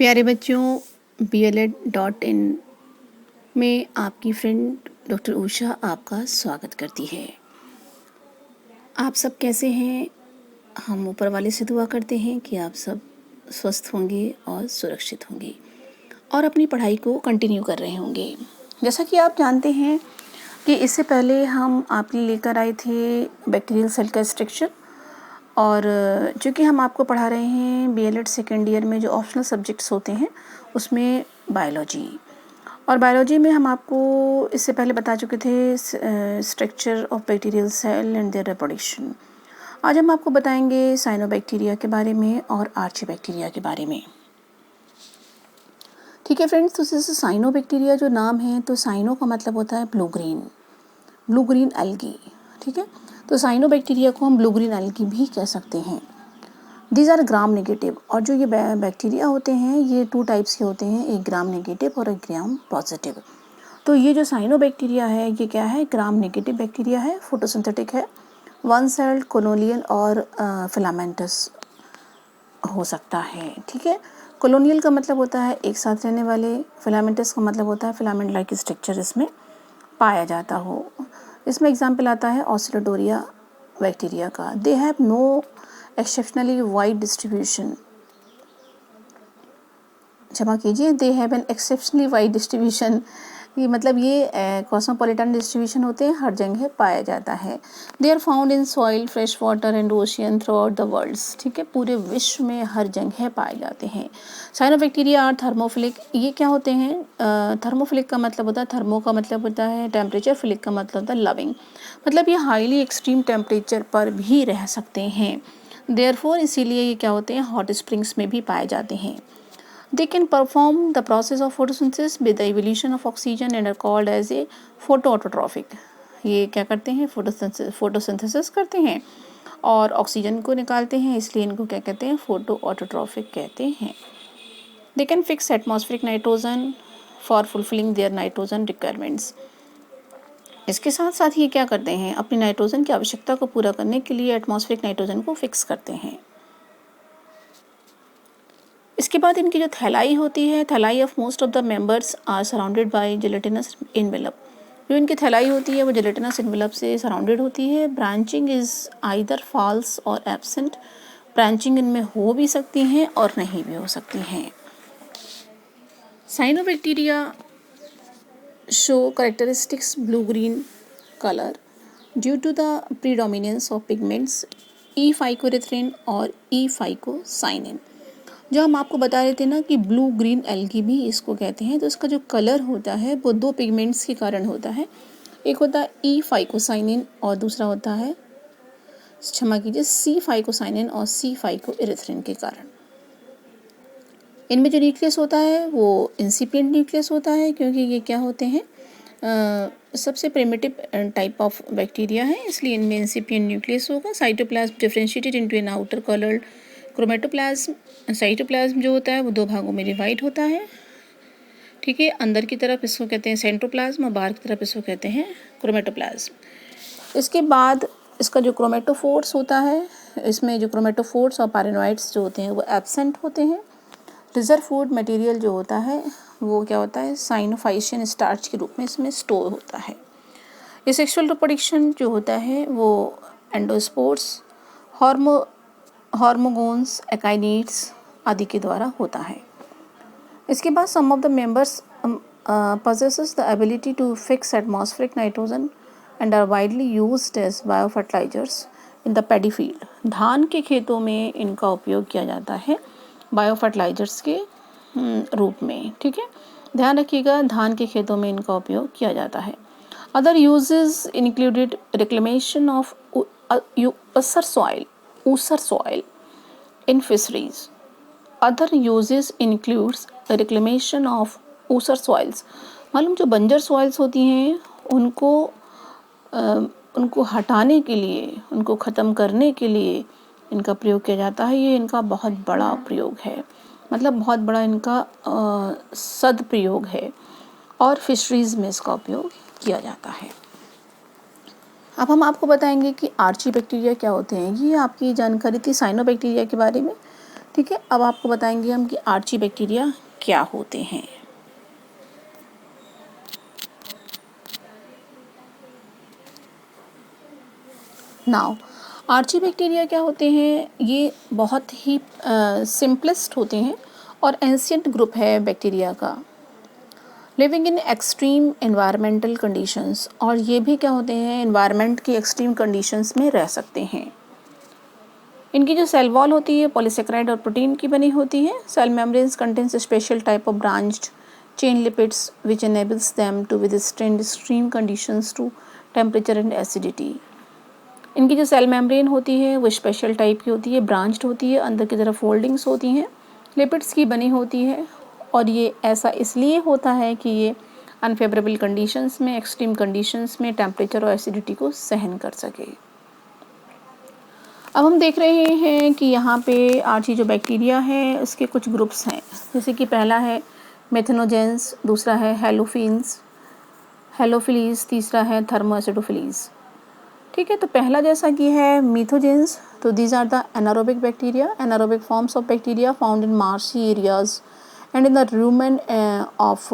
प्यारे बच्चों, BLED.in में आपकी फ्रेंड डॉक्टर उषा आपका स्वागत करती है। आप सब कैसे हैं? हम ऊपर वाले से दुआ करते हैं कि आप सब स्वस्थ होंगे और सुरक्षित होंगे और अपनी पढ़ाई को कंटिन्यू कर रहे होंगे। जैसा कि आप जानते हैं कि इससे पहले हम आपके लिए लेकर आए थे बैक्टीरियल सेल का स्ट्रक्चर, और चूँकि हम आपको पढ़ा रहे हैं BLED सेकेंड ईयर में जो ऑप्शनल सब्जेक्ट्स होते हैं उसमें बायोलॉजी, और बायोलॉजी में हम आपको इससे पहले बता चुके थे structure of bacterial cell and their reproduction. आज हम आपको बताएंगे साइनोबैक्टीरिया के बारे में और आर्चीबैक्टीरिया के बारे में। ठीक है फ्रेंड्स, तो जैसे साइनोबैक्टीरिया जो नाम है, तो साइनो का मतलब होता है ब्लू ग्रीन एल्गी। ठीक है, तो साइनोबैक्टीरिया को हम ब्लू ग्रीन एल्गी भी कह सकते हैं। दीज आर ग्राम नेगेटिव, और जो ये बैक्टीरिया होते हैं ये 2 टाइप्स के होते हैं, एक ग्राम नेगेटिव और एक ग्राम पॉजिटिव। तो ये जो साइनोबैक्टीरिया है ये क्या है? ग्राम नेगेटिव बैक्टीरिया है, फोटोसिंथेटिक है, वन सेल्ड, कोलोनियल और फिलामेंटस हो सकता है। ठीक है, कोलोनियल का मतलब होता है एक साथ रहने वाले, फिलामेंटस का मतलब होता है फिलामेंट लाइक स्ट्रक्चर इसमें पाया जाता हो। इसमें एग्जाम्पल आता है ऑसिलोडोरिया बैक्टीरिया का। They have no exceptionally wide distribution, क्षमा कीजिए, they have an exceptionally wide distribution. ये मतलब ये कॉस्मोपॉलिटन डिस्ट्रीब्यूशन होते हैं, हर जगह पाया जाता है। They are found in soil, fresh water and ocean throughout the world. ठीक है, पूरे विश्व में हर जगह पाए जाते हैं। Cyanobacteria are thermophilic. ये क्या होते हैं? थर्मोफिलिक का मतलब होता है, थर्मो का मतलब होता है टेम्परेचर, फिलिक का मतलब होता है लविंग, मतलब ये हाईली एक्सट्रीम टेम्परेचर पर भी रह सकते हैं। देयरफॉर इसीलिए ये क्या होते हैं, हॉट स्प्रिंग्स में भी पाए जाते हैं। They can perform the process of photosynthesis with the evolution of oxygen and are called as a photoautotrophic। ये क्या करते हैं? फोटोसिंथेसिस करते हैं और ऑक्सीजन को निकालते हैं, इसलिए इनको क्या कहते हैं? फोटोऑटोट्रॉफिक कहते हैं। They can fix atmospheric nitrogen for fulfilling their nitrogen requirements। इसके साथ साथ ये क्या करते हैं? अपनी नाइट्रोजन की आवश्यकता को पूरा करने के लिए एटमॉस्फेरिक नाइट्रोजन को फिक्स करते हैं। इसके बाद इनकी जो थैलाई होती है, thalli of most of the members are surrounded by gelatinous envelope. जो इनकी थैलाई होती है वो जेलेटिनस एनवेलप से सराउंडेड होती है। ब्रांचिंग इज आइदर फॉल्स और एब्सेंट। ब्रांचिंग इनमें हो भी सकती हैं और नहीं भी हो सकती हैं। Cyanobacteria show characteristics blue green colour due to the predominance of pigments e phycoerythrin और ई फाइकोसाइनिन। जो हम आपको बता रहे थे ना कि ब्लू ग्रीन एल्गी भी इसको कहते हैं, तो इसका जो कलर होता है वो 2 पिगमेंट्स के कारण होता है। एक होता है ई फाइकोसाइनिन और दूसरा होता है, क्षमा कीजिए, सी फाइकोसाइनिन और सी फाइकोइरिथ्रिन के कारण। इनमें जो न्यूक्लियस होता है वो इंसिपिएंट न्यूक्लियस होता है, क्योंकि ये क्या होते हैं, सबसे प्रिमिटिव टाइप ऑफ बैक्टीरिया है, इसलिए इनमें इंसिपिएंट न्यूक्लियस होगा। Cytoplasm differentiated into an outer coloured chromatoplasm. Cytoplasm जो होता है वो 2 भागों में डिवाइड होता है। ठीक है, अंदर की तरफ इसको कहते हैं सेंट्रोप्लाज्म और बाहर की तरफ इसको कहते हैं क्रोमेटोप्लाज्म। इसके बाद इसका जो क्रोमेटोफोर्स होता है, इसमें जो क्रोमेटोफोर्स और पारेनोइड्स जो होते हैं वो एब्सेंट होते हैं। रिजर्व फूड मटेरियल जो होता है वो क्या होता है, साइनोफाइशियन स्टार्च के रूप में इसमें स्टोर होता है। ये सेक्सुअल रिप्रोडक्शन जो होता है वो एंडोस्पोर्स, हार्मोगोन्स, एकाइनेट्स आदि के द्वारा होता है। इसके बाद some of the members possesses the ability to fix atmospheric nitrogen and are widely used as biofertilizers in the paddy field। धान के खेतों में इनका उपयोग किया जाता है बायोफर्टिलाइजर्स के रूप में। ठीक है, ध्यान रखिएगा, धान के खेतों में इनका उपयोग किया जाता है। Other uses included reclamation of ऊसर soil in fisheries। Other uses includes reclamation of ऊसर soils। मालूम जो बंजर सॉइल्स होती हैं उनको हटाने के लिए, उनको ख़त्म करने के लिए इनका प्रयोग किया जाता है। ये इनका बहुत बड़ा प्रयोग है, मतलब बहुत बड़ा इनका सदप्रयोग है, और फिशरीज़ में इसका उपयोग किया जाता है। अब हम आपको बताएंगे कि आर्ची बैक्टीरिया क्या होते हैं। ये आपकी जानकारी थी साइनोबैक्टीरिया के बारे में। ठीक है, अब आपको बताएंगे हम कि आर्ची बैक्टीरिया क्या होते हैं। नाउ आर्ची बैक्टीरिया क्या होते हैं, ये बहुत ही सिंपलेस्ट होते हैं और एंशियंट ग्रुप है बैक्टीरिया का, living in extreme environmental conditions. और ये भी क्या होते हैं, एनवायरनमेंट की एक्सट्रीम कंडीशंस में रह सकते हैं। इनकी जो सेल वॉल होती है पॉलीसेकेराइड और प्रोटीन की बनी होती है। Cell membranes contains special type of branched chain lipids which enables them to withstand extreme conditions to temperature and acidity। इनकी जो सेल मेम्ब्रेन होती है वो स्पेशल टाइप की होती है, ब्रांच्ड होती है, अंदर की तरफ फोल्डिंग्स होती हैं, लिपिड्स की बनी होती है। और ये ऐसा इसलिए होता है कि ये अनफेवरेबल कंडीशंस में, एक्सट्रीम कंडीशंस में टेम्परेचर और एसिडिटी को सहन कर सके। अब हम देख रहे हैं कि यहाँ पे आर्ची जो बैक्टीरिया है उसके कुछ ग्रुप्स हैं, जैसे कि पहला है मेथनोजेंस, दूसरा है हेलोफिलीज, तीसरा है थर्मोएसिडोफिलीज। ठीक है, तो पहला जैसा कि है मीथोजेंस, तो these are the anaerobic bacteria, anaerobic forms of bacteria found in marshy areas and in the rumen of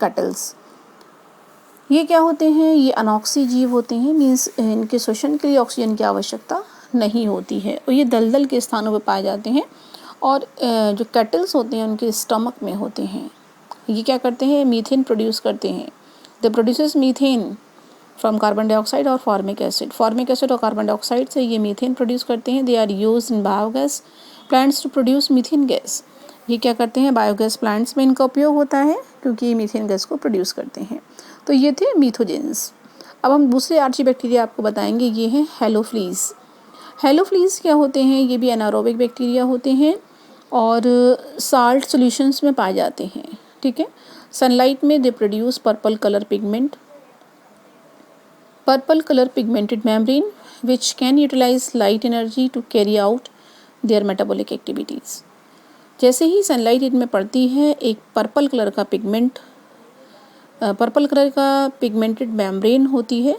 cattles. ये क्या होते हैं, ये अनॉक्सी जीव होते हैं, मीन्स इनके श्वसन के लिए ऑक्सीजन की आवश्यकता नहीं होती है और ये दलदल के स्थानों पर पाए जाते हैं। और जो कैटल्स होते हैं उनके स्टमक में होते हैं। ये क्या करते हैं, मीथेन प्रोड्यूस करते हैं। They produces methane from carbon dioxide और फॉर्मिक एसिड। फॉर्मिक एसिड और कार्बन डाइऑक्साइड से ये मीथेन प्रोड्यूस करते हैं। They are use in biogas plants to produce methane gas. ये क्या करते हैं, बायोगैस प्लांट्स में इनका उपयोग होता है क्योंकि ये मीथेन गैस को प्रोड्यूस करते हैं। तो ये थे मीथोजेंस। अब हम दूसरे आर्ची बैक्टीरिया आपको बताएंगे, ये हैं हेलोफ्लीज। हेलोफ्लीज क्या होते हैं, ये भी एनारोबिक बैक्टीरिया होते हैं और साल्ट सॉल्यूशंस में पाए जाते हैं। ठीक है, सनलाइट में they produce purple colour pigmented membrane which can utilize light energy to carry out their metabolic activities। जैसे ही सनलाइट इनमें पड़ती है, एक पर्पल कलर का पिगमेंटेड मेम्ब्रेन होती है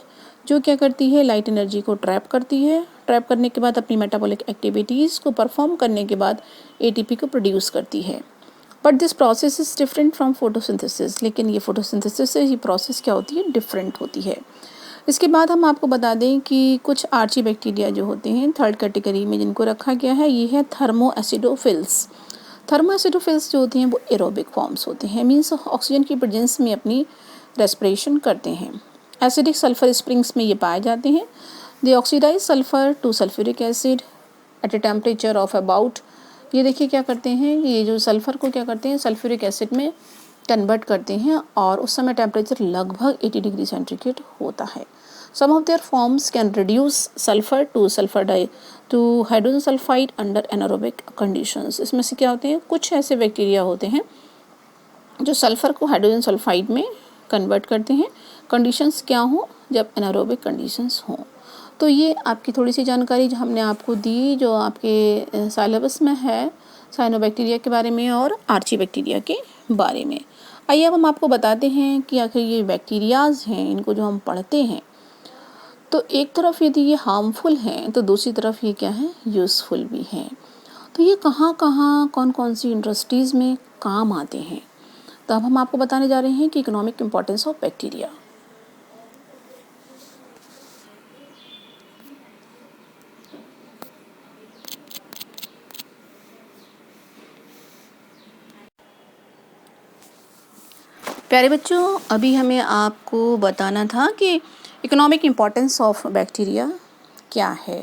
जो क्या करती है, लाइट एनर्जी को ट्रैप करती है। ट्रैप करने के बाद अपनी मेटाबॉलिक एक्टिविटीज़ को परफॉर्म करने के बाद एटीपी को प्रोड्यूस करती है। But this process is different from photosynthesis. लेकिन ये फोटोसिंथेसिस से ये प्रोसेस क्या होती है, डिफरेंट होती है। इसके बाद हम आपको बता दें कि कुछ आर्ची बैक्टीरिया जो होते हैं थर्ड कैटेगरी में जिनको रखा गया है, ये है थर्मोएसिडोफिल्स। थर्मोएसिडोफिल्स जो होते हैं वो एरोबिक फॉर्म्स होते हैं, मीन्स ऑक्सीजन की प्रेजेंस में अपनी रेस्पिरेशन करते हैं। एसिडिक सल्फर स्प्रिंग्स में ये पाए जाते हैं। They oxidise sulphur to sulphuric acid at a temperature of about, ये देखिए क्या करते हैं, ये जो सल्फ़र को क्या करते हैं, सल्फ्यूरिक एसिड में कन्वर्ट करते हैं और उस समय टेम्परेचर लगभग 80 डिग्री सेंटीग्रेड होता है। Some of their forms can reduce sulphur to hydrogen sulphide under anaerobic conditions. इसमें से क्या होते हैं, कुछ ऐसे बैक्टीरिया होते हैं जो सल्फ़र को हाइड्रोजन सल्फाइड में कन्वर्ट करते हैं। कंडीशंस क्या हो, जब एनारोबिक कंडीशंस हों। तो ये आपकी थोड़ी सी जानकारी जो हमने आपको दी, जो आपके सिलेबस में है, साइनोबैक्टीरिया के बारे में और आर्ची बैक्टीरिया के बारे में। आइए अब हम आपको बताते हैं कि आखिर ये बैक्टीरियाज हैं, इनको जो हम पढ़ते हैं, तो एक तरफ यदि ये हार्मफुल हैं तो दूसरी तरफ ये क्या है, यूज़फुल भी हैं। तो ये कहाँ कहाँ कौन कौन सी इंडस्ट्रीज़ में काम आते हैं, तो अब हम आपको बताने जा रहे हैं कि इकोनॉमिक इम्पोर्टेंस ऑफ बैक्टीरिया। प्यारे बच्चों, अभी हमें आपको बताना था कि इकोनॉमिक इम्पोर्टेंस ऑफ बैक्टीरिया क्या है।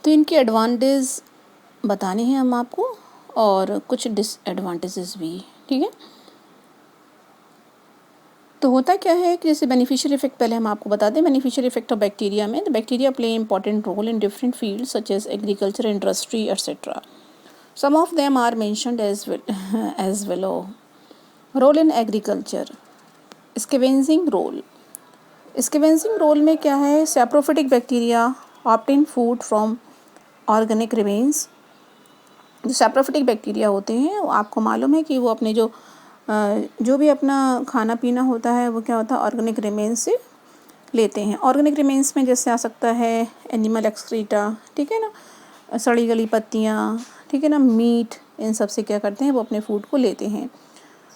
तो इनके एडवांटेज बताने हैं हम आपको और कुछ डिसएडवांटेजेस भी। ठीक है, तो होता क्या है कि जैसे बेनिफिशियल इफेक्ट पहले हम आपको बता दें। बेनिफिशियल इफेक्ट ऑफ बैक्टीरिया में, the bacteria play important role in different fields such as agriculture, industry etcetera. Some of them are mentioned as below. Role in agriculture, scavenging role. Scavenging role में क्या है, saprophytic bacteria obtain food from organic remains. जो saprophytic bacteria होते हैं वो आपको मालूम है कि वो अपने जो भी अपना खाना पीना होता है वो क्या होता है, ऑर्गेनिक रिमेन्स से लेते हैं। ऑर्गेनिक रिमेन्स में जैसे आ सकता है एनिमल एक्सक्रीटा, ठीक है ना, सड़ी गली पत्तियाँ, ठीक है ना, मीट, इन सब से क्या करते हैं वो अपने फूड को लेते हैं।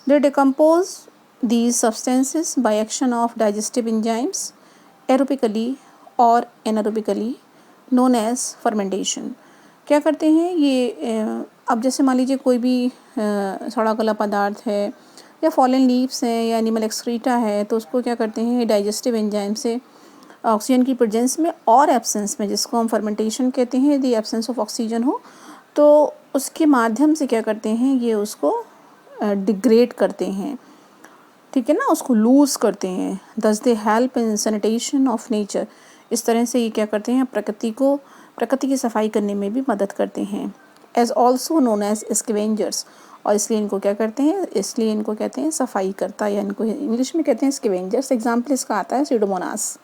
दे decompose these substances by action of digestive enzymes aerobically और एनारोबिकली नोन एज फर्मेंटेशन। क्या करते हैं ये अब जैसे मान लीजिए कोई भी सड़ा गला पदार्थ है या फॉलन लीव्स हैं या एनिमल एक्सक्रीटा है, तो उसको क्या करते हैं डाइजेस्टिव एंजाइम से ऑक्सीजन की प्रेजेंस में और एब्सेंस में, जिसको हम फर्मेंटेशन कहते हैं, यदि एब्सेंस ऑफ ऑक्सीजन हो तो उसके माध्यम से क्या करते हैं ये उसको डिग्रेड करते हैं, ठीक है ना, उसको लूज़ करते हैं। दस they help in sanitation of nature. इस तरह से ये क्या करते हैं प्रकृति की सफाई करने में भी मदद करते हैं। As also known as scavengers, और इसलिए इनको क्या करते हैं, इसलिए इनको कहते हैं सफाई करता, या इनको इंग्लिश में कहते हैं स्कैवेंजर्स। एग्जाम्पल इसका आता है सीडोमोनास।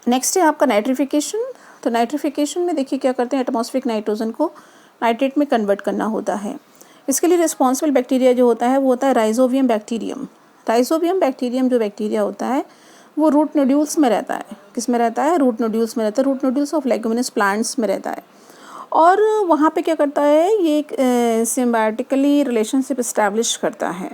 नेक्स्ट है आपका नाइट्रिफिकेशन। तो नाइट्रिफिकेशन में देखिए क्या करते हैं, एटमॉस्फेरिक नाइट्रोजन को नाइट्रेट में कन्वर्ट करना होता है। इसके लिए रिस्पॉन्सिबल बैक्टीरिया जो होता है वो होता है राइजोबियम बैक्टीरियम। राइजोबियम बैक्टीरियम जो बैक्टीरिया होता है वो रूट नोड्यूल्स में रहता है। किस में रहता है, रूट नोड्यूल्स में रहता है। Root nodules of leguminous plants में रहता है, और वहाँ पे क्या करता है ये एक सिम्बायोटिकली रिलेशनशिप इस्टेब्लिश करता है।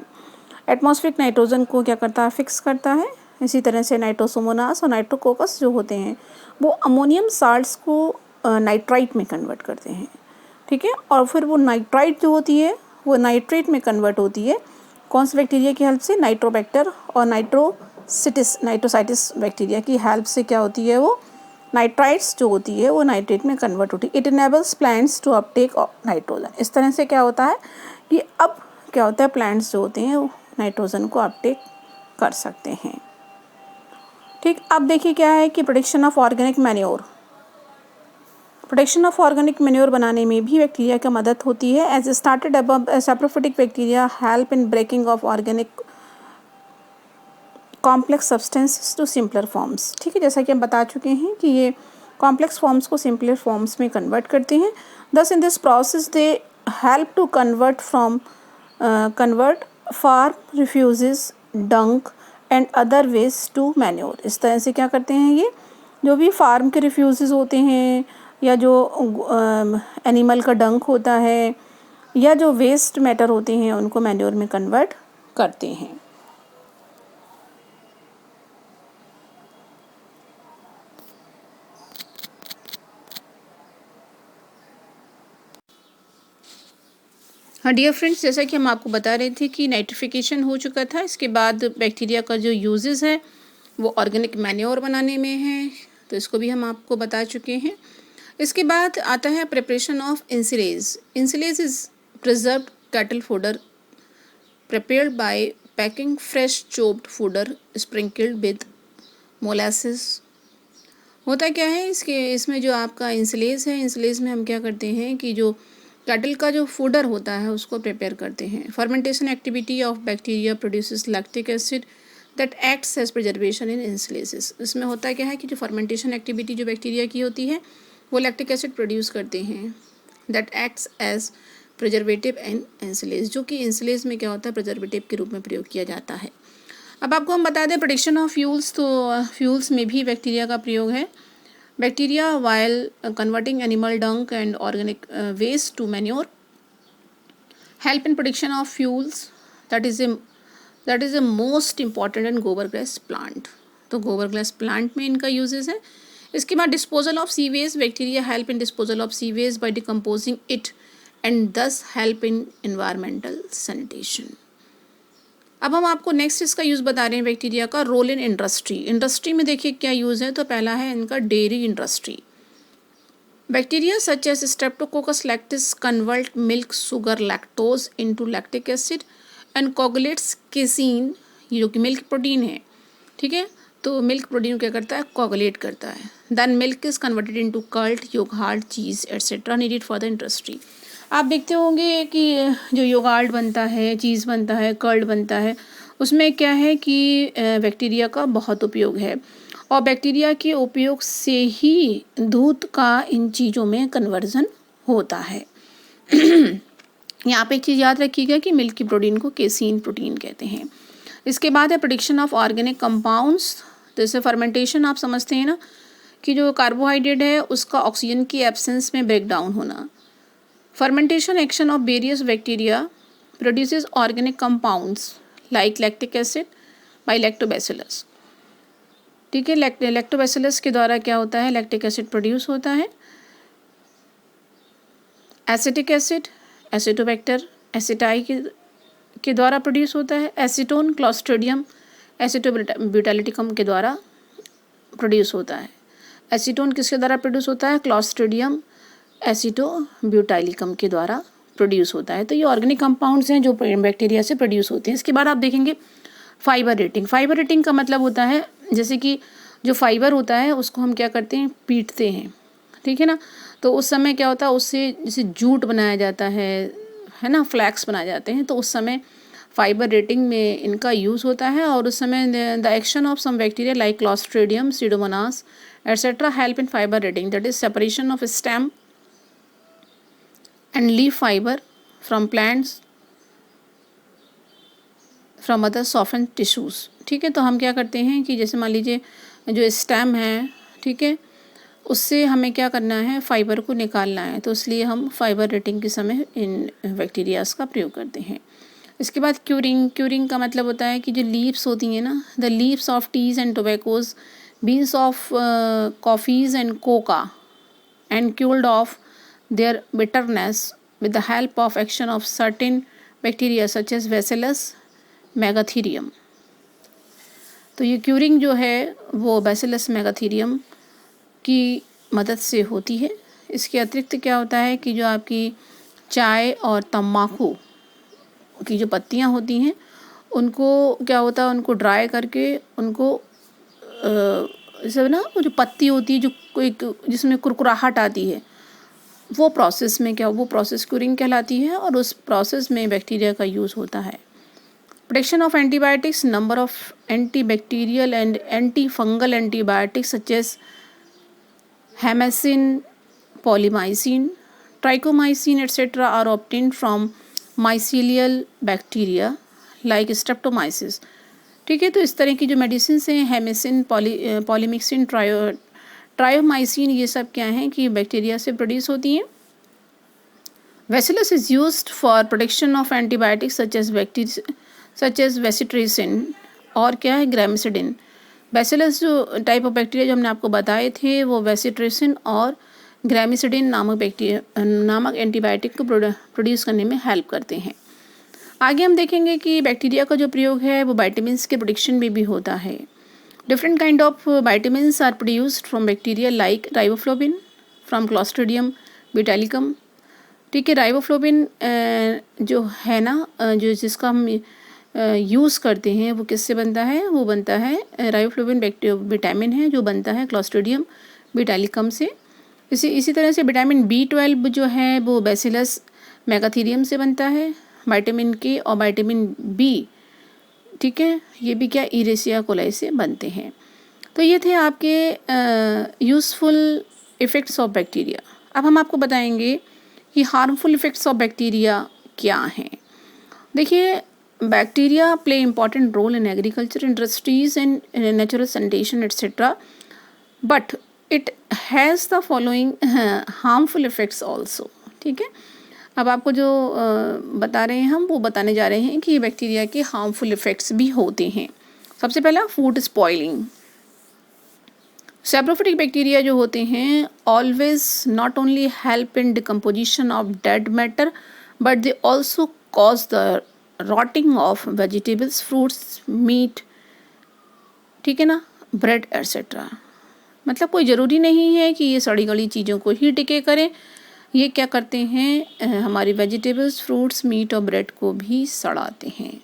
एटमॉस्फेरिक नाइट्रोजन को क्या करता है, फिक्स करता है। इसी तरह से नाइट्रोसोमोनास और नाइट्रोकोकस जो होते हैं वो अमोनियम साल्ट्स को नाइट्राइट में कन्वर्ट करते हैं, ठीक है, और फिर वो नाइट्राइट जो होती है वो नाइट्रेट में कन्वर्ट होती है। कौन से बैक्टीरिया की हेल्प से, नाइट्रोबैक्टर और नाइट्रोसाइटिस बैक्टीरिया की हेल्प से क्या होती है, वो नाइट्राइट्स जो होती है वो नाइट्रेट में कन्वर्ट होती है। It enables plants to uptake nitrogen. इस तरह से क्या होता है कि अब क्या होता है, प्लांट्स जो होते हैं वो नाइट्रोजन को अपटेक कर सकते हैं, ठीक। अब देखिए क्या है कि production of organic manure. Production of organic manure बनाने में भी बैक्टीरिया की मदद होती है। As started above, saprophytic bacteria help in breaking of organic complex substances to simpler forms, ठीक है, जैसा कि हम बता चुके हैं कि ये कॉम्प्लेक्स फॉर्म्स को सिंपलर फॉर्म्स में कन्वर्ट करते हैं। Thus in this process they help to convert farm refuses, dung and other waste to manure. इस तरह से क्या करते हैं ये जो भी फार्म के रिफ्यूजेस होते हैं या जो एनिमल का डंक होता है या जो वेस्ट मैटर होते हैं उनको मैन्योर में कन्वर्ट करते हैं। हाँ डियर फ्रेंड्स, जैसा कि हम आपको बता रहे थे कि नाइट्रिफिकेशन हो चुका था, इसके बाद बैक्टीरिया का जो यूजेस है वो ऑर्गेनिक मैन्योर बनाने में है, तो इसको भी हम आपको बता चुके हैं। इसके बाद आता है preparation of ensilage. Ensilage is preserved cattle fodder prepared by packing fresh chopped fodder sprinkled with molasses. होता क्या है इसमें जो आपका इंसिलेज है, इंसिलेज में हम क्या करते हैं कि जो कैटल का जो फूडर होता है उसको प्रिपेयर करते हैं। Fermentation activity of bacteria produces lactic acid that acts as preservation in ensilages. इसमें होता क्या है कि जो फर्मेंटेशन एक्टिविटी जो बैक्टीरिया की होती है वो लैक्टिक एसिड प्रोड्यूस करते हैं that acts as preservative in ensilage, जो कि इंसिलेज में क्या होता है प्रिजर्वेटिव के रूप में प्रयोग किया जाता है। अब आपको हम बता दें प्रोडक्शन ऑफ फ्यूल्स, तो फ्यूल्स में भी बैक्टीरिया का प्रयोग है। Bacteria, while converting animal dung and organic waste to manure, help in production of fuels. That is the most important in गोबर गैस प्लांट। तो गोबर गैस प्लांट में इनका यूजेस है। इसके बाद disposal of sea waste. Bacteria help in disposal of sea waste by decomposing it and thus help in environmental sanitation. अब हम आपको नेक्स्ट इसका यूज़ बता रहे हैं बैक्टीरिया का। Role in industry. इंडस्ट्री में देखिए क्या यूज़ है, तो पहला है इनका dairy industry. Bacteria such as Streptococcus lactis convert milk sugar lactose into lactic acid and coagulates casein, जो कि मिल्क प्रोटीन है, ठीक है, तो मिल्क प्रोटीन क्या करता है, कोगुलेट करता है। Then milk is converted into curd, yoghurt, cheese etcetera needed for the industry. आप देखते होंगे कि जो योगर्ट बनता है, चीज़ बनता है, कर्ड बनता है, उसमें क्या है कि बैक्टीरिया का बहुत उपयोग है, और बैक्टीरिया के उपयोग से ही दूध का इन चीज़ों में कन्वर्जन होता है। यहाँ पे एक चीज़ याद रखिएगा कि मिल्क की प्रोटीन को केसीन प्रोटीन कहते हैं। इसके बाद है प्रोडक्शन ऑफ ऑर्गेनिक कंपाउंड्स। जैसे फर्मेंटेशन आप समझते हैं ना कि जो कार्बोहाइड्रेट है उसका ऑक्सीजन की एब्सेंस में ब्रेक डाउन होना। Fermentation action of various bacteria produces organic compounds like lactic acid by lactobacillus. ठीक है, लैक्टोबैसिलस के द्वारा क्या होता है, लैक्टिक एसिड प्रोड्यूस होता है। एसिटिक एसिड एसिटोबैक्टर एसिटाई के द्वारा प्रोड्यूस होता है। एसीटोन क्लॉस्ट्रिडियम एसिटोब्यूटाइलिटिकम के द्वारा प्रोड्यूस होता है। एसीटोन किसके द्वारा प्रोड्यूस होता है, क्लॉस्ट्रिडियम एसिटोब्यूटाइलिकम के द्वारा प्रोड्यूस होता है। तो ये ऑर्गेनिक कंपाउंड्स हैं जो बैक्टीरिया से प्रोड्यूस होते हैं। इसके बाद आप देखेंगे फाइबर रेटिंग। फाइबर रेटिंग का मतलब होता है जैसे कि जो फाइबर होता है उसको हम क्या करते हैं, पीटते हैं, ठीक है ना। तो उस समय क्या होता है, उससे जैसे जूट बनाया जाता है ना, फ्लैक्स बनाए जाते हैं, तो उस समय फाइबर रेटिंग में इनका यूज़ होता है। और उस समय the action of some bacteria like Clostridium Pseudomonas etcetera help in fibre retting, that is separation of stem and leaf fibre from plants from other soften tissues. ठीक है, तो हम क्या करते हैं कि जैसे मान लीजिए जो स्टेम है, ठीक है, उससे हमें क्या करना है, फाइबर को निकालना है, तो इसलिए हम फाइबर रेटिंग के समय इन बैक्टीरियाज का प्रयोग करते हैं। इसके बाद क्यूरिंग का मतलब होता है कि जो लीव्स होती हैं ना, the leaves of teas and tobaccos, beans of coffees and coca and cured of their bitterness with the help of action of certain bacteria such as Bacillus megatherium. तो ये क्यूरिंग जो है वो बैसिलस मेगाथीरियम की मदद से होती है। इसके अतिरिक्त क्या होता है कि जो आपकी चाय और तम्बाकू की जो पत्तियां होती हैं उनको क्या होता है, उनको ड्राई करके उनको जैसे ना वो जो पत्ती होती है जो कोई जिसमें कुरकुराहट आती है, वो प्रोसेस में क्या, वो प्रोसेस क्यूरिंग कहलाती है और उस प्रोसेस में बैक्टीरिया का यूज़ होता है। Production of antibiotics, number of antibacterial and anti fungal antibiotics such as hamycin, polymyxin, trichomycin etcetera are obtained from mycelial bacteria like Streptomyces. ठीक है, तो इस तरह की जो मेडिसिन हैं, हेमेसिन, पॉलीमिक्सिन, ट्रायोमाइसिन, ये सब क्या हैं कि बैक्टीरिया से प्रोड्यूस होती हैं। Bacillus is used for production of antibiotics such as वेसिट्रिसिन और क्या है, ग्रामिसिडिन। बैसिलस जो टाइप ऑफ बैक्टीरिया जो हमने आपको बताए थे वो वेसिट्रिसिन और ग्रामिसिडिन नामक एंटीबायोटिक को प्रोड्यूस करने में हेल्प करते हैं। आगे हम देखेंगे कि बैक्टीरिया का जो प्रयोग है वो विटामिन्स के प्रोडक्शन में भी होता है। Different kind of vitamins are produced from bacteria like riboflavin from Clostridium butylicum. ठीक है, राइबोफ्लोविन जो है ना, जो जिसका हम यूज़ करते हैं वो किससे बनता है, वो बनता है राइबोफ्लोविन विटामिन है जो बनता है क्लॉस्ट्रिडियम ब्यूटाइलिकम से। इसी तरह से विटामिन B12 जो है वो बैसिलस मेगाथीरियम से बनता है। विटामिन के और विटामिन B, ठीक है, ये भी क्या, इरेसिया कोलाई से बनते हैं। तो ये थे आपके यूज़फुल इफ़ेक्ट्स ऑफ बैक्टीरिया। अब हम आपको बताएंगे कि हार्मफुल इफ़ेक्ट्स ऑफ बैक्टीरिया क्या हैं। देखिए, bacteria play important role in agriculture industries and natural sanitation etcetera, but it has the following harmful effects also. ठीक है, अब आपको जो बता रहे हैं हम वो बताने जा रहे हैं कि बैक्टीरिया के हार्मफुल इफ़ेक्ट्स भी होते हैं। सबसे पहला, फूड स्पॉइलिंग। सैप्रोफिटिक बैक्टीरिया जो होते हैं always not only help in decomposition of dead matter but they also cause the rotting of vegetables, fruits, meat, ठीक है ना, ब्रेड एट्सेट्रा। मतलब कोई ज़रूरी नहीं है कि ये सड़ी गली चीज़ों को ही टिके करें, ये क्या करते हैं, हमारी वेजिटेबल्स, फ्रूट्स, मीट और ब्रेड को भी सड़ाते हैं,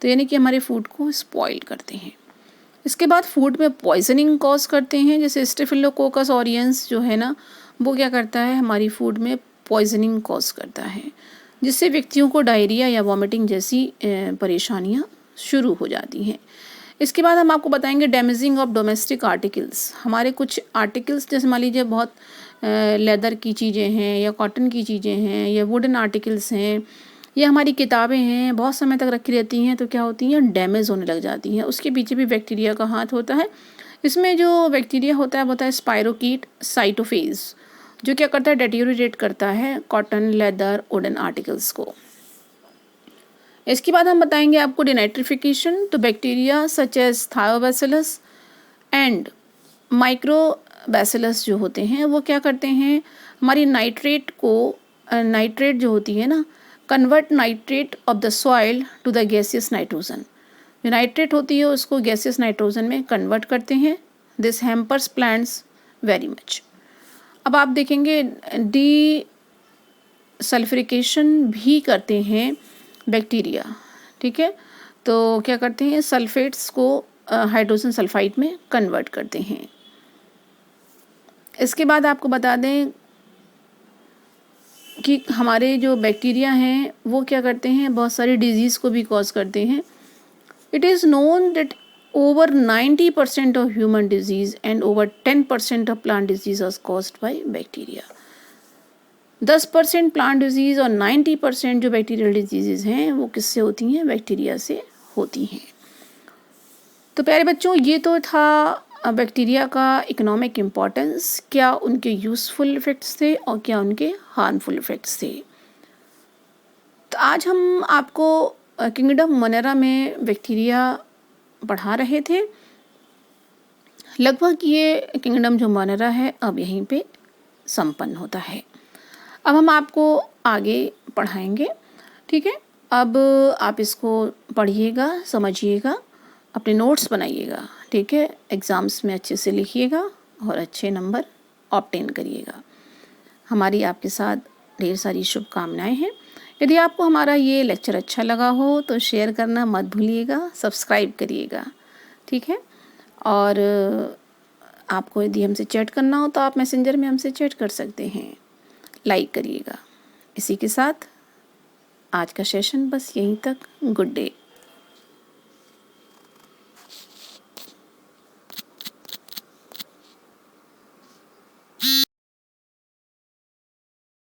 तो यानी कि हमारे फूड को स्पॉइल करते हैं। इसके बाद फूड में पॉइजनिंग कॉज करते हैं, जैसे स्टेफिलोकोकस ऑरियंस जो है ना, वो क्या करता है, हमारी फूड में पॉइजनिंग कॉज करता है, जिससे व्यक्तियों को डायरिया या वॉमिटिंग जैसी परेशानियां शुरू हो जाती हैं। इसके बाद हम आपको बताएंगे डैमेजिंग ऑफ डोमेस्टिक आर्टिकल्स। हमारे कुछ आर्टिकल्स जैसे मान लीजिए बहुत लेदर की चीज़ें हैं या कॉटन की चीज़ें हैं या वुडन आर्टिकल्स हैं या हमारी किताबें हैं, बहुत समय तक रखी रहती हैं तो क्या होती हैं, डैमेज होने लग जाती हैं। उसके पीछे भी बैक्टीरिया का हाथ होता है। इसमें जो बैक्टीरिया होता है वो होता है स्पाइरोकीट साइटोफेज, जो क्या करता है, डेटेरियोरेट करता है कॉटन, लेदर, वुडन आर्टिकल्स को। इसके बाद हम बताएंगे आपको डिनाइट्रिफिकेशन। तो bacteria such as Thiobacillus and Microbacillus जो होते हैं वो क्या करते हैं, हमारी नाइट्रेट को, नाइट्रेट जो होती है ना, convert nitrate of the soil to the gaseous nitrogen. जो नाइट्रेट होती है उसको गैसियस नाइट्रोजन में कन्वर्ट करते हैं। This hampers plants very much. अब आप देखेंगे डी सल्फ्रिकेशन भी करते हैं बैक्टीरिया, ठीक है। तो क्या करते हैं, सल्फेट्स को हाइड्रोजन सल्फाइड में कन्वर्ट करते हैं। इसके बाद आपको बता दें कि हमारे जो बैक्टीरिया हैं वो क्या करते हैं, बहुत सारी डिजीज़ को भी कॉज करते हैं। It is known that over 90% of human disease and over 10% of plant disease are caused by bacteria. 10% plant disease और 90% जो बैक्टीरियल डिजीज़ हैं वो किससे होती हैं, बैक्टीरिया से होती हैं। तो प्यारे बच्चों, ये तो था बैक्टीरिया का इकोनॉमिक इम्पोर्टेंस, क्या उनके यूज़फुल इफ़ेक्ट्स थे और क्या उनके हार्मफुल इफ़ेक्ट्स थे। तो आज हम आपको किंगडम मोनेरा में बैक्टीरिया पढ़ा रहे थे। लगभग ये किंगडम जो मोनेरा है अब यहीं पे संपन्न होता है। अब हम आपको आगे पढ़ाएंगे, ठीक है। अब आप इसको पढ़िएगा, समझिएगा, अपने नोट्स बनाइएगा, ठीक है। एग्ज़ाम्स में अच्छे से लिखिएगा और अच्छे नंबर ऑब्टेन करिएगा। हमारी आपके साथ ढेर सारी शुभकामनाएं हैं। यदि आपको हमारा ये लेक्चर अच्छा लगा हो तो शेयर करना मत भूलिएगा, सब्सक्राइब करिएगा, ठीक है। और आपको यदि हमसे चैट करना हो तो आप मैसेंजर में हमसे चैट कर सकते हैं, लाइक करिएगा। इसी के साथ आज का सेशन बस यहीं तक। Good day.